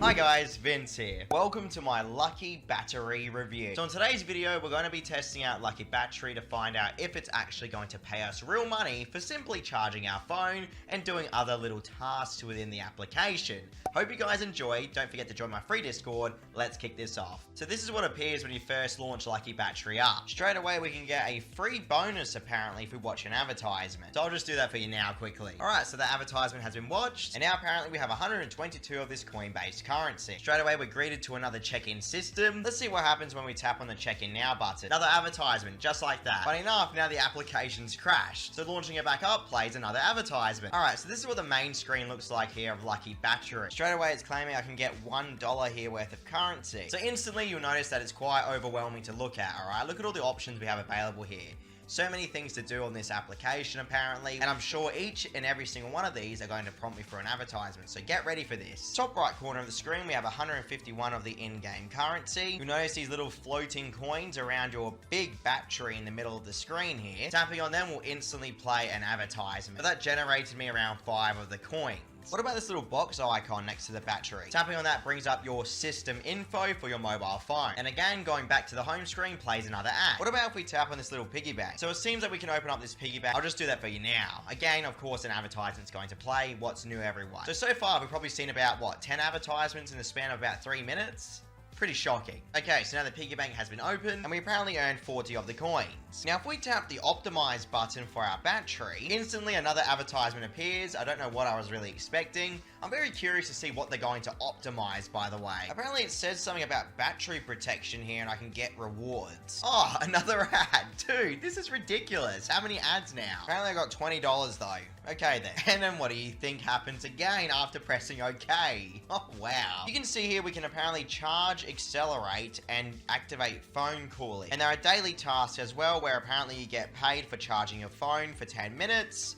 Hi guys, Vince here. Welcome to my Lucky Battery review. So in today's video, we're going to be testing out Lucky Battery to find out if it's actually going to pay us real money for simply charging our phone and doing other little tasks within the application. Hope you guys enjoyed. Don't forget to join my free Discord. Let's kick this off. So this is what appears when you first launch Lucky Battery up. Straight away, we can get a free bonus apparently if we watch an advertisement. So I'll just do that for you now quickly. Alright, so the advertisement has been watched, and now apparently we have 122 of this coin-based currency. Straight away, we're greeted to another check-in system. Let's see what happens when we tap on the check-in now button. Another advertisement, just like that. Funny enough, now the application's crashed. So launching it back up plays another advertisement. Alright, so this is what the main screen looks like here of Lucky Battery. Straight away, it's claiming I can get $1 here worth of currency. So instantly, you'll notice that it's quite overwhelming to look at, alright? Look at all the options we have available here. So many things to do on this application apparently, and I'm sure each and every single one of these are going to prompt me for an advertisement, so get ready for this. Top right corner of the screen, we have 151 of the in-game currency. You'll notice these little floating coins around your big battery in the middle of the screen here. Tapping on them will instantly play an advertisement. So that generated me around 5 of the coins. What about this little box icon next to the battery? Tapping on that brings up your system info for your mobile phone. And again, going back to the home screen plays another ad. What about if we tap on this little piggy bank? So it seems like we can open up this piggy bank. I'll just do that for you now. Again, of course, an advertisement's going to play. What's new, everyone? So far, we've probably seen about, what, 10 advertisements in the span of about 3 minutes? Pretty shocking. Okay, so now the piggy bank has been opened, and we apparently earned 40 of the coins. Now, if we tap the optimize button for our battery, instantly another advertisement appears. I don't know what I was really expecting. I'm very curious to see what they're going to optimize, by the way. Apparently, it says something about battery protection here, and I can get rewards. Oh, another ad. Dude, this is ridiculous. How many ads now? Apparently, I got $20, though. Okay, then. And then what do you think happens again after pressing OK? Oh, wow. You can see here we can apparently charge, accelerate, and activate phone cooling. And there are daily tasks as well, where apparently you get paid for charging your phone for 10 minutes.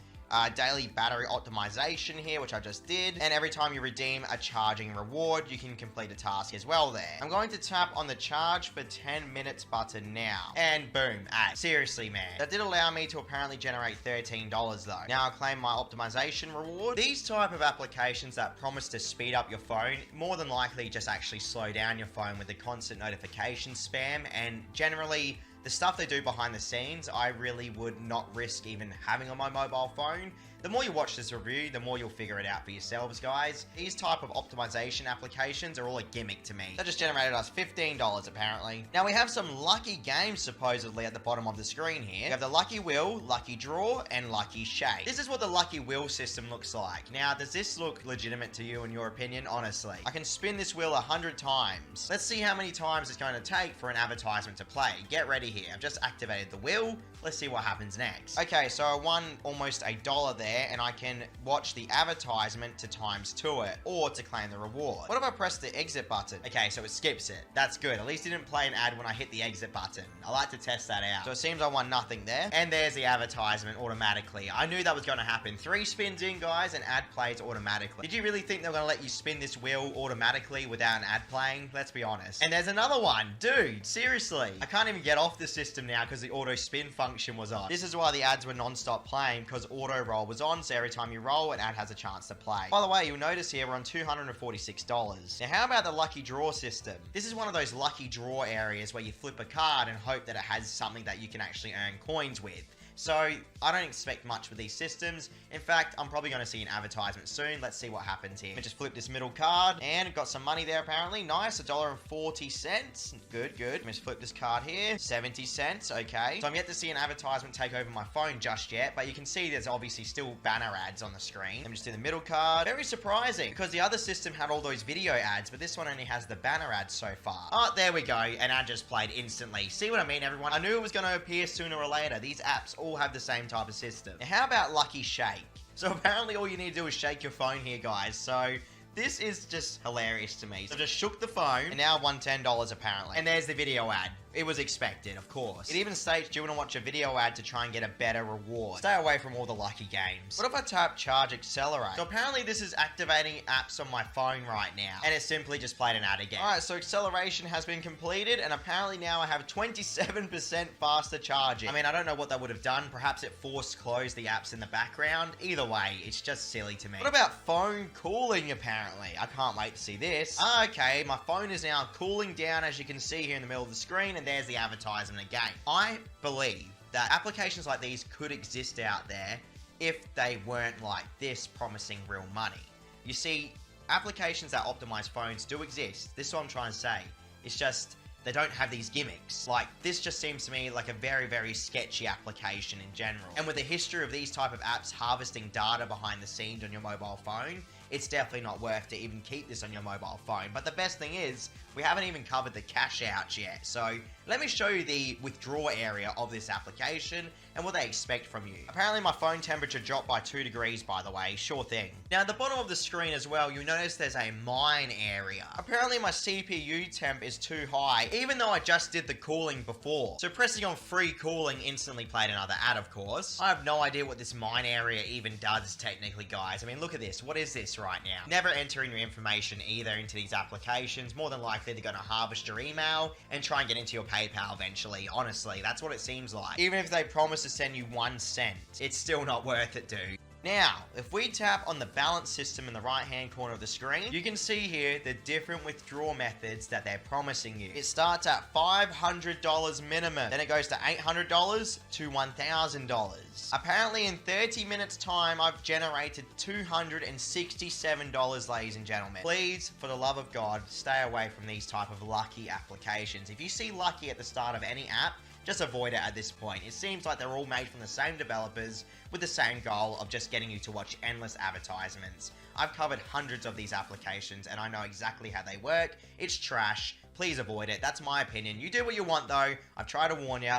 Daily battery optimization here, which I just did. And every time you redeem a charging reward, you can complete a task as well there. I'm going to tap on the charge for 10 minutes button now. And boom, ad. Seriously, man. That did allow me to apparently generate $13 though. Now I'll claim my optimization reward. These type of applications that promise to speed up your phone, more than likely just actually slow down your phone with the constant notification spam, and generally, the stuff they do behind the scenes, I really would not risk even having on my mobile phone. The more you watch this review, the more you'll figure it out for yourselves, guys. These type of optimization applications are all a gimmick to me. That just generated us $15, apparently. Now, we have some lucky games, supposedly, at the bottom of the screen here. We have the Lucky Wheel, Lucky Draw, and Lucky Shake. This is what the Lucky Wheel system looks like. Now, does this look legitimate to you, in your opinion? Honestly. I can spin this wheel 100 times. Let's see how many times it's going to take for an advertisement to play. Get ready here. I've just activated the wheel. Let's see what happens next. Okay, so I won almost $1 there, and I can watch the advertisement to ×2 it, or to claim the reward. What if I press the exit button? Okay, so it skips it. That's good. At least it didn't play an ad when I hit the exit button. I like to test that out. So it seems I won nothing there. And there's the advertisement automatically. I knew that was going to happen. 3 spins in, guys, and ad plays automatically. Did you really think they were going to let you spin this wheel automatically without an ad playing? Let's be honest. And there's another one. Dude, seriously. I can't even get off the system now because the auto spin function was on. This is why the ads were non-stop playing, because auto roll was on, so every time you roll, an ad has a chance to play. By the way, you'll notice here we're on $246. Now, how about the lucky draw system? This is one of those lucky draw areas where you flip a card and hope that it has something that you can actually earn coins with. So, I don't expect much with these systems. In fact, I'm probably going to see an advertisement soon. Let's see what happens here. I just flip this middle card, and got some money there apparently. Nice, $1.40. Good, good. Let me just flip this card here. 70 cents, okay. So I'm yet to see an advertisement take over my phone just yet, but you can see there's obviously still banner ads on the screen. Let me just do the middle card. Very surprising, because the other system had all those video ads, but this one only has the banner ads so far. Oh, there we go. An ad just played instantly. See what I mean, everyone? I knew it was going to appear sooner or later. These apps all have the same type of system. Now, how about Lucky Shake? So apparently all you need to do is shake your phone here, guys. So this is just hilarious to me. So I just shook the phone, and now I won $10 apparently. And there's the video ad. It was expected, of course. It even states, do you want to watch a video ad to try and get a better reward? Stay away from all the lucky games. What if I tap charge accelerate? So apparently this is activating apps on my phone right now, and it simply just played an ad again. Alright, so acceleration has been completed, and apparently now I have 27% faster charging. I mean, I don't know what that would have done. Perhaps it forced closed the apps in the background. Either way, it's just silly to me. What about phone cooling, apparently? I can't wait to see this. Okay, my phone is now cooling down, as you can see here in the middle of the screen, and there's the advertisement again. I believe that applications like these could exist out there if they weren't like this, promising real money. You see, applications that optimize phones do exist. This is what I'm trying to say. It's just they don't have these gimmicks. Like, this just seems to me like a very, very sketchy application in general. And with the history of these type of apps harvesting data behind the scenes on your mobile phone, it's definitely not worth to even keep this on your mobile phone. But the best thing is, we haven't even covered the cash outs yet. So let me show you the withdraw area of this application and what they expect from you. Apparently my phone temperature dropped by 2 degrees, by the way, sure thing. Now at the bottom of the screen as well, you'll notice there's a mine area. Apparently my CPU temp is too high, even though I just did the cooling before. So pressing on free cooling instantly played another ad, of course. I have no idea what this mine area even does technically, guys. I mean, look at this. What is this right now? Never entering your information either into these applications. More than likely they're going to harvest your email and try and get into your PayPal eventually. Honestly, that's what it seems like. Even if they promise to send you 1 cent, it's still not worth it, dude. Now, if we tap on the balance system in the right-hand corner of the screen, you can see here the different withdrawal methods that they're promising you. It starts at $500 minimum, then it goes to $800 to $1,000. Apparently in 30 minutes time, I've generated $267, ladies and gentlemen. Please, for the love of God, stay away from these type of lucky applications. If you see lucky at the start of any app, just avoid it at this point. It seems like they're all made from the same developers with the same goal of just getting you to watch endless advertisements. I've covered hundreds of these applications and I know exactly how they work. It's trash. Please avoid it. That's my opinion. You do what you want though. I've tried to warn you.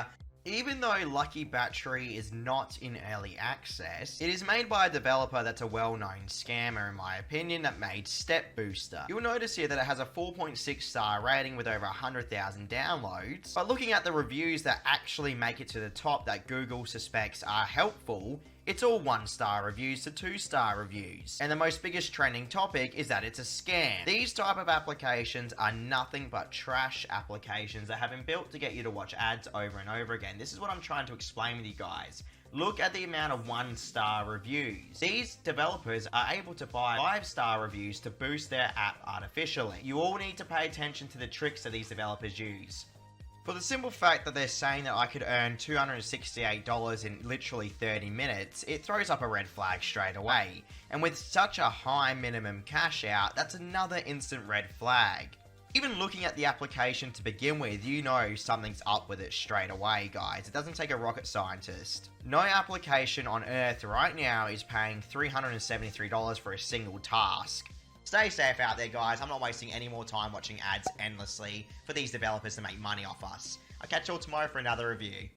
Even though Lucky Battery is not in early access, it is made by a developer that's a well-known scammer in my opinion that made Step Booster. You'll notice here that it has a 4.6 star rating with over 100,000 downloads, but looking at the reviews that actually make it to the top that Google suspects are helpful, it's all 1-star reviews to 2-star reviews. And the most biggest trending topic is that it's a scam. These type of applications are nothing but trash applications that have been built to get you to watch ads over and over again. This is what I'm trying to explain with you guys. Look at the amount of 1-star reviews. These developers are able to buy 5-star reviews to boost their app artificially. You all need to pay attention to the tricks that these developers use. For the simple fact that they're saying that I could earn $268 in literally 30 minutes, it throws up a red flag straight away. And with such a high minimum cash out, that's another instant red flag. Even looking at the application to begin with, you know something's up with it straight away, guys. It doesn't take a rocket scientist. No application on Earth right now is paying $373 for a single task. Stay safe out there, guys. I'm not wasting any more time watching ads endlessly for these developers to make money off us. I'll catch you all tomorrow for another review.